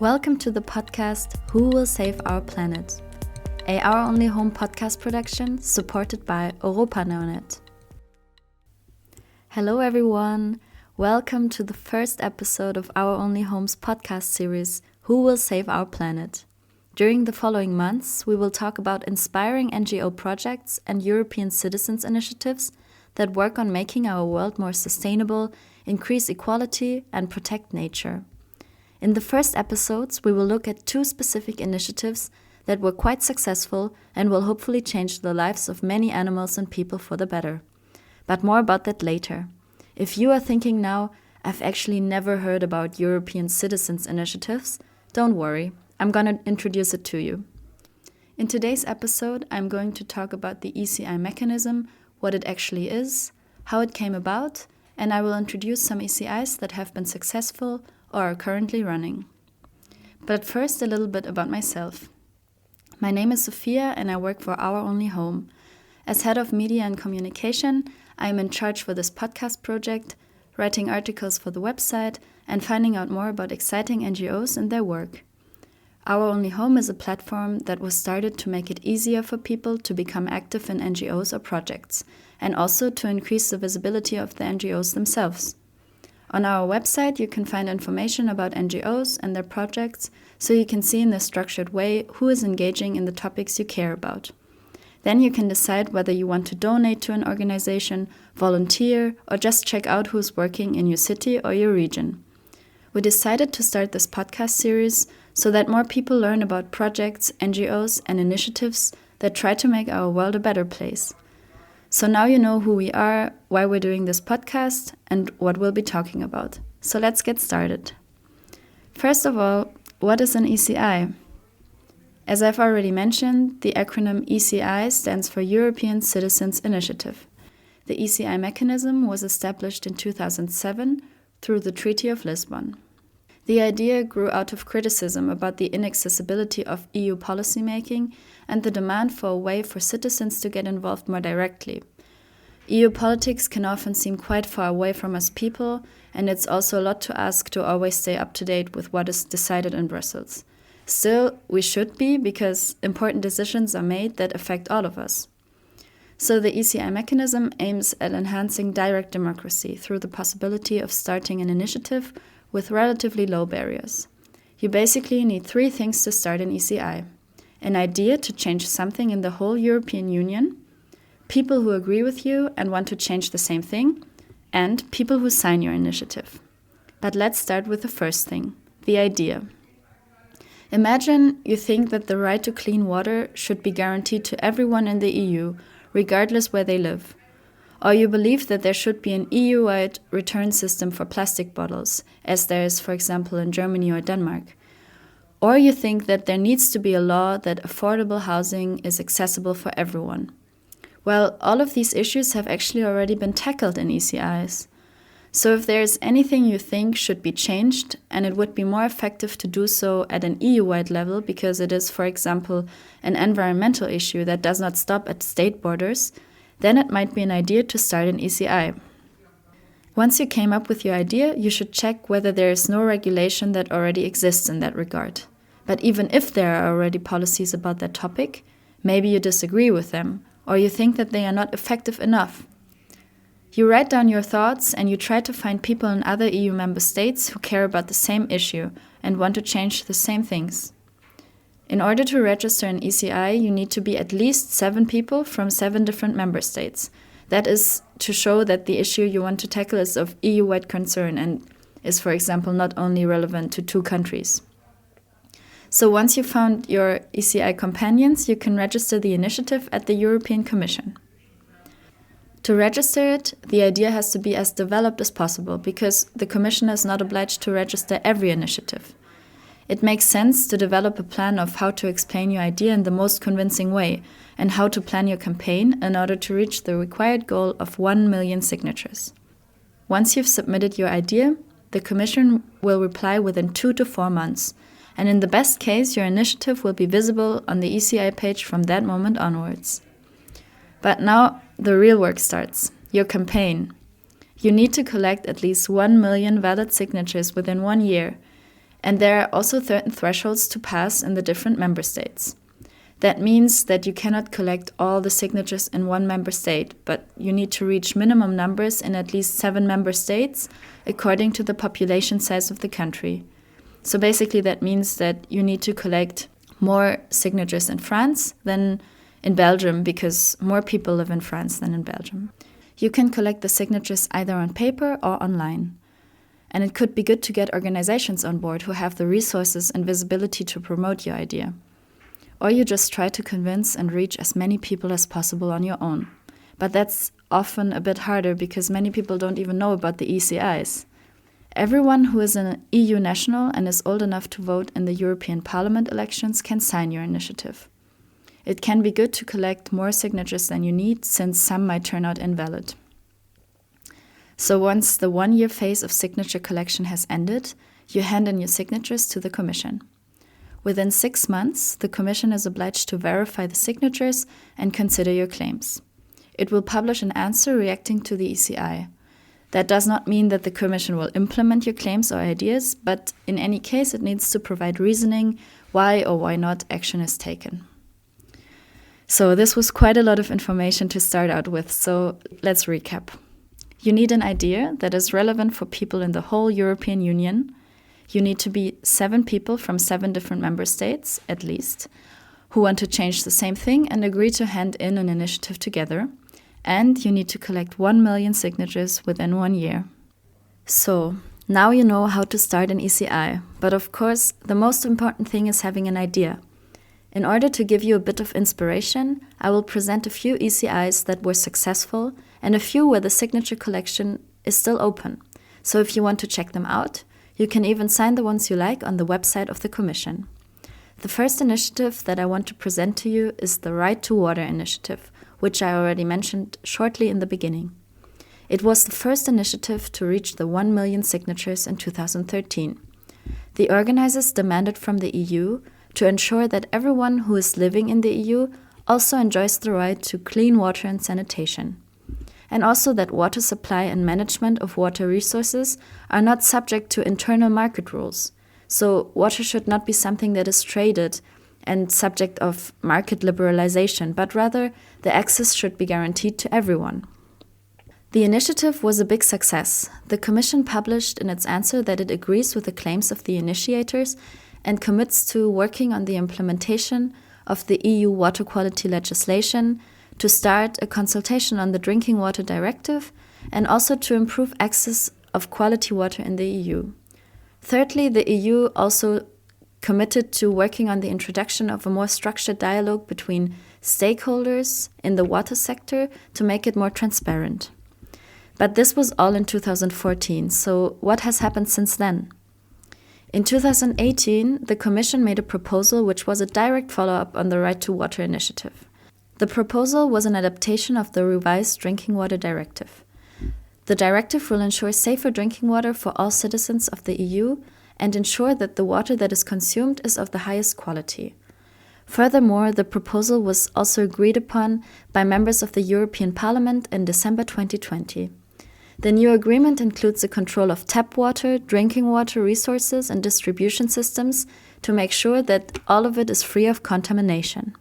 Welcome to the podcast Who Will Save Our Planet? A Our Only Home podcast production supported by Europa.net. Hello everyone, welcome to the first episode of Our Only Home's podcast series Who Will Save Our Planet? During the following months, we will talk about inspiring NGO projects and European citizens initiatives that work on making our world more sustainable, increase equality, and protect nature. In the first episodes, we will look at two specific initiatives that were quite successful and will hopefully change the lives of many animals and people for the better. But more about that later. If you are thinking now, I've actually never heard about European citizens initiatives, don't worry, I'm going to introduce it to you. In today's episode, I'm going to talk about the ECI mechanism, what it actually is, how it came about, and I will introduce some ECIs that have been successful or are currently running. But first, a little bit about myself. My name is Sophia and I work for Our Only Home. As head of media and communication, I am in charge for this podcast project, writing articles for the website, and finding out more about exciting NGOs and their work. Our Only Home is a platform that was started to make it easier for people to become active in NGOs or projects, and also to increase the visibility of the NGOs themselves. On our website, you can find information about NGOs and their projects, so you can see in a structured way who is engaging in the topics you care about. Then you can decide whether you want to donate to an organization, volunteer, or just check out who's working in your city or your region. We decided to start this podcast series so that more people learn about projects, NGOs, and initiatives that try to make our world a better place. So now you know who we are, why we're doing this podcast, and what we'll be talking about. So let's get started. First of all, what is an ECI? As I've already mentioned, the acronym ECI stands for European Citizens Initiative. The ECI mechanism was established in 2007 through the Treaty of Lisbon. The idea grew out of criticism about the inaccessibility of EU policymaking and the demand for a way for citizens to get involved more directly. EU politics can often seem quite far away from us people, and it's also a lot to ask to always stay up to date with what is decided in Brussels. Still, we should be, because important decisions are made that affect all of us. So the ECI mechanism aims at enhancing direct democracy through the possibility of starting an initiative with relatively low barriers. You basically need three things to start an ECI: an idea to change something in the whole European Union, people who agree with you and want to change the same thing, and people who sign your initiative. But let's start with the first thing, the idea. Imagine you think that the right to clean water should be guaranteed to everyone in the EU, regardless where they live. Or you believe that there should be an EU-wide return system for plastic bottles, as there is, for example, in Germany or Denmark. Or you think that there needs to be a law that affordable housing is accessible for everyone. Well, all of these issues have actually already been tackled in ECIs. So if there is anything you think should be changed, and it would be more effective to do so at an EU-wide level because it is, for example, an environmental issue that does not stop at state borders, then it might be an idea to start an ECI. Once you came up with your idea, you should check whether there is no regulation that already exists in that regard. But even if there are already policies about that topic, maybe you disagree with them, or you think that they are not effective enough. You write down your thoughts and you try to find people in other EU member states who care about the same issue and want to change the same things. In order to register an ECI, you need to be at least 7 people from 7 different member states. That is to show that the issue you want to tackle is of EU-wide concern and is, for example, not only relevant to 2 countries. So once you found your ECI companions, you can register the initiative at the European Commission. To register it, the idea has to be as developed as possible because the Commission is not obliged to register every initiative. It makes sense to develop a plan of how to explain your idea in the most convincing way and how to plan your campaign in order to reach the required goal of 1 million signatures. Once you've submitted your idea, the Commission will reply within 2 to 4 months, and in the best case, your initiative will be visible on the ECI page from that moment onwards. But now the real work starts, your campaign. You need to collect at least 1 million valid signatures within 1 year. And there are also certain thresholds to pass in the different member states. That means that you cannot collect all the signatures in one member state, but you need to reach minimum numbers in at least 7 member states according to the population size of the country. So basically that means that you need to collect more signatures in France than in Belgium, because more people live in France than in Belgium. You can collect the signatures either on paper or online. And it could be good to get organizations on board who have the resources and visibility to promote your idea. Or you just try to convince and reach as many people as possible on your own. But that's often a bit harder because many people don't even know about the ECIs. Everyone who is an EU national and is old enough to vote in the European Parliament elections can sign your initiative. It can be good to collect more signatures than you need, since some might turn out invalid. So once the 1-year phase of signature collection has ended, you hand in your signatures to the Commission. Within 6 months, the Commission is obliged to verify the signatures and consider your claims. It will publish an answer reacting to the ECI. That does not mean that the Commission will implement your claims or ideas, but in any case, it needs to provide reasoning why or why not action is taken. So this was quite a lot of information to start out with, so let's recap. You need an idea that is relevant for people in the whole European Union. You need to be 7 people from 7 different member states, at least, who want to change the same thing and agree to hand in an initiative together. And you need to collect 1 million signatures within 1 year. So, now you know how to start an ECI, but of course, the most important thing is having an idea. In order to give you a bit of inspiration, I will present a few ECIs that were successful and a few where the signature collection is still open. So if you want to check them out, you can even sign the ones you like on the website of the Commission. The first initiative that I want to present to you is the Right to Water initiative, which I already mentioned shortly in the beginning. It was the first initiative to reach the 1 million signatures in 2013. The organizers demanded from the EU to ensure that everyone who is living in the EU also enjoys the right to clean water and sanitation. And also that water supply and management of water resources are not subject to internal market rules. So water should not be something that is traded and subject of market liberalization, but rather the access should be guaranteed to everyone. The initiative was a big success. The Commission published in its answer that it agrees with the claims of the initiators and commits to working on the implementation of the EU water quality legislation, to start a consultation on the Drinking Water Directive, and also to improve access of quality water in the EU. Thirdly, the EU also committed to working on the introduction of a more structured dialogue between stakeholders in the water sector to make it more transparent. But this was all in 2014, so what has happened since then? In 2018, the Commission made a proposal which was a direct follow-up on the Right to Water initiative. The proposal was an adaptation of the revised Drinking Water Directive. The directive will ensure safer drinking water for all citizens of the EU and ensure that the water that is consumed is of the highest quality. Furthermore, the proposal was also agreed upon by members of the European Parliament in December 2020. The new agreement includes the control of tap water, drinking water resources, and distribution systems to make sure that all of it is free of contamination.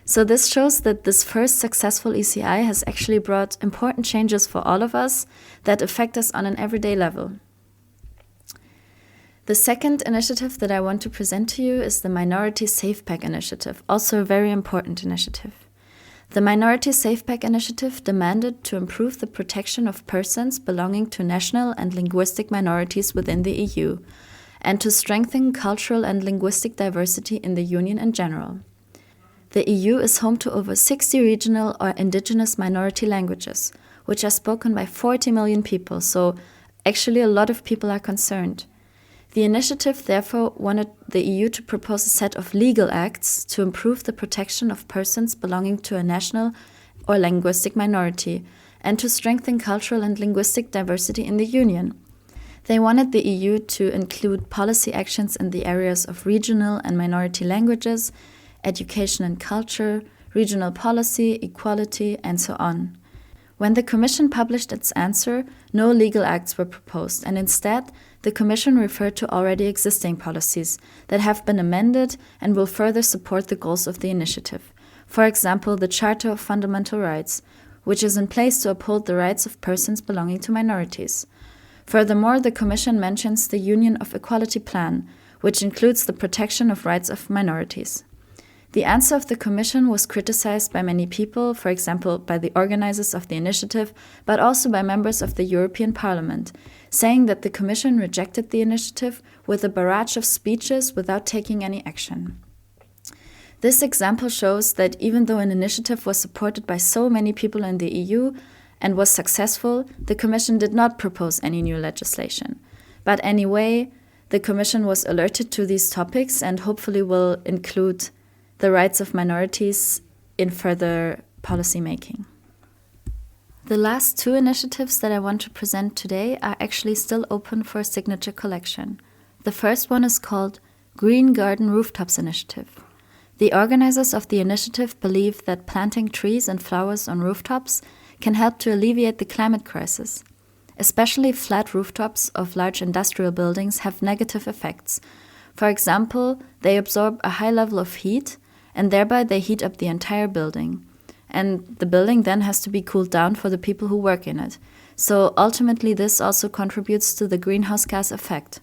So this shows that this first successful ECI has actually brought important changes for all of us that affect us on an everyday level. The second initiative that I want to present to you is the Minority Safe Pack initiative, also a very important initiative. The Minority Safe Pack initiative demanded to improve the protection of persons belonging to national and linguistic minorities within the EU, and to strengthen cultural and linguistic diversity in the Union in general. The EU is home to over 60 regional or indigenous minority languages, which are spoken by 40 million people, so actually a lot of people are concerned. The initiative therefore wanted the EU to propose a set of legal acts to improve the protection of persons belonging to a national or linguistic minority and to strengthen cultural and linguistic diversity in the Union. They wanted the EU to include policy actions in the areas of regional and minority languages, education and culture, regional policy, equality, and so on. When the Commission published its answer, no legal acts were proposed, and instead, the Commission referred to already existing policies that have been amended and will further support the goals of the initiative. For example, the Charter of Fundamental Rights, which is in place to uphold the rights of persons belonging to minorities. Furthermore, the Commission mentions the Union of Equality Plan, which includes the protection of rights of minorities. The answer of the Commission was criticized by many people, for example, by the organizers of the initiative, but also by members of the European Parliament, saying that the Commission rejected the initiative with a barrage of speeches without taking any action. This example shows that even though an initiative was supported by so many people in the EU and was successful, the Commission did not propose any new legislation. But anyway, the Commission was alerted to these topics and hopefully will include the rights of minorities in further policy making. The last two initiatives that I want to present today are actually still open for signature collection. The first one is called Green Garden Rooftops Initiative. The organizers of the initiative believe that planting trees and flowers on rooftops can help to alleviate the climate crisis. Especially flat rooftops of large industrial buildings have negative effects. For example, they absorb a high level of heat and thereby they heat up the entire building. And the building then has to be cooled down for the people who work in it. So ultimately this also contributes to the greenhouse gas effect.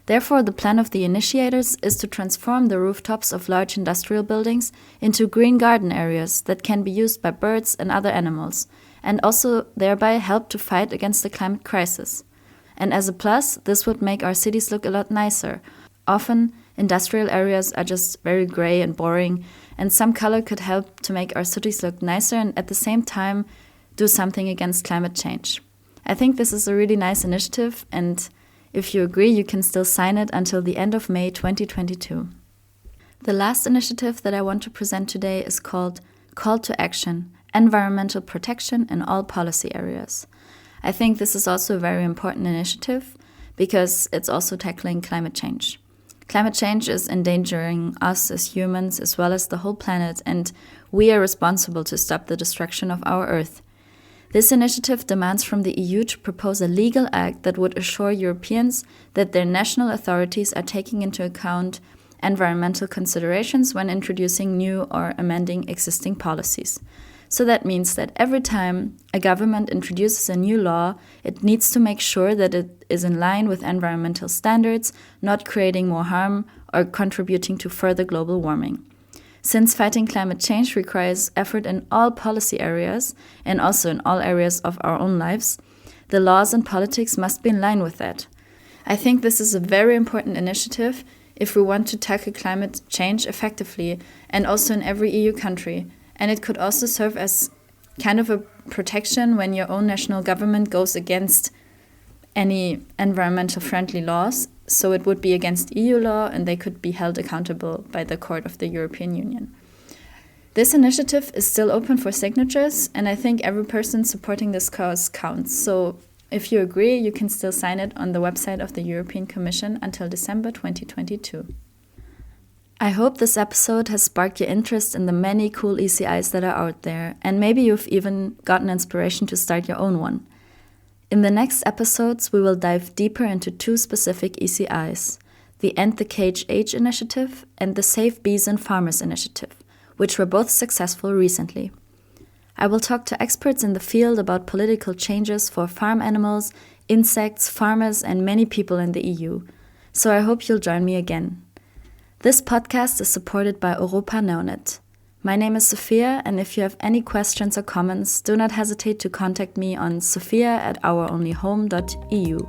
Therefore, the plan of the initiators is to transform the rooftops of large industrial buildings into green garden areas that can be used by birds and other animals, and also thereby help to fight against the climate crisis. And as a plus, this would make our cities look a lot nicer. Often, industrial areas are just very gray and boring, and some color could help to make our cities look nicer and at the same time do something against climate change. I think this is a really nice initiative, and if you agree, you can still sign it until the end of May 2022. The last initiative that I want to present today is called Call to Action: Environmental Protection in All Policy Areas. I think this is also a very important initiative because it's also tackling climate change. Climate change is endangering us as humans as well as the whole planet, and we are responsible to stop the destruction of our Earth. This initiative demands from the EU to propose a legal act that would assure Europeans that their national authorities are taking into account environmental considerations when introducing new or amending existing policies. So that means that every time a government introduces a new law, it needs to make sure that it is in line with environmental standards, not creating more harm or contributing to further global warming. Since fighting climate change requires effort in all policy areas and also in all areas of our own lives, the laws and politics must be in line with that. I think this is a very important initiative if we want to tackle climate change effectively and also in every EU country. And it could also serve as kind of a protection when your own national government goes against any environmental friendly laws. So it would be against EU law and they could be held accountable by the Court of the European Union. This initiative is still open for signatures, and I think every person supporting this cause counts. So if you agree, you can still sign it on the website of the European Commission until December 2022. I hope this episode has sparked your interest in the many cool ECIs that are out there, and maybe you've even gotten inspiration to start your own one. In the next episodes, we will dive deeper into two specific ECIs, the End the Cage Age initiative and the Save Bees and Farmers initiative, which were both successful recently. I will talk to experts in the field about political changes for farm animals, insects, farmers, and many people in the EU. So I hope you'll join me again. This podcast is supported by Europa Neonet. My name is Sophia, and if you have any questions or comments, do not hesitate to contact me on sophia@ouronlyhome.eu.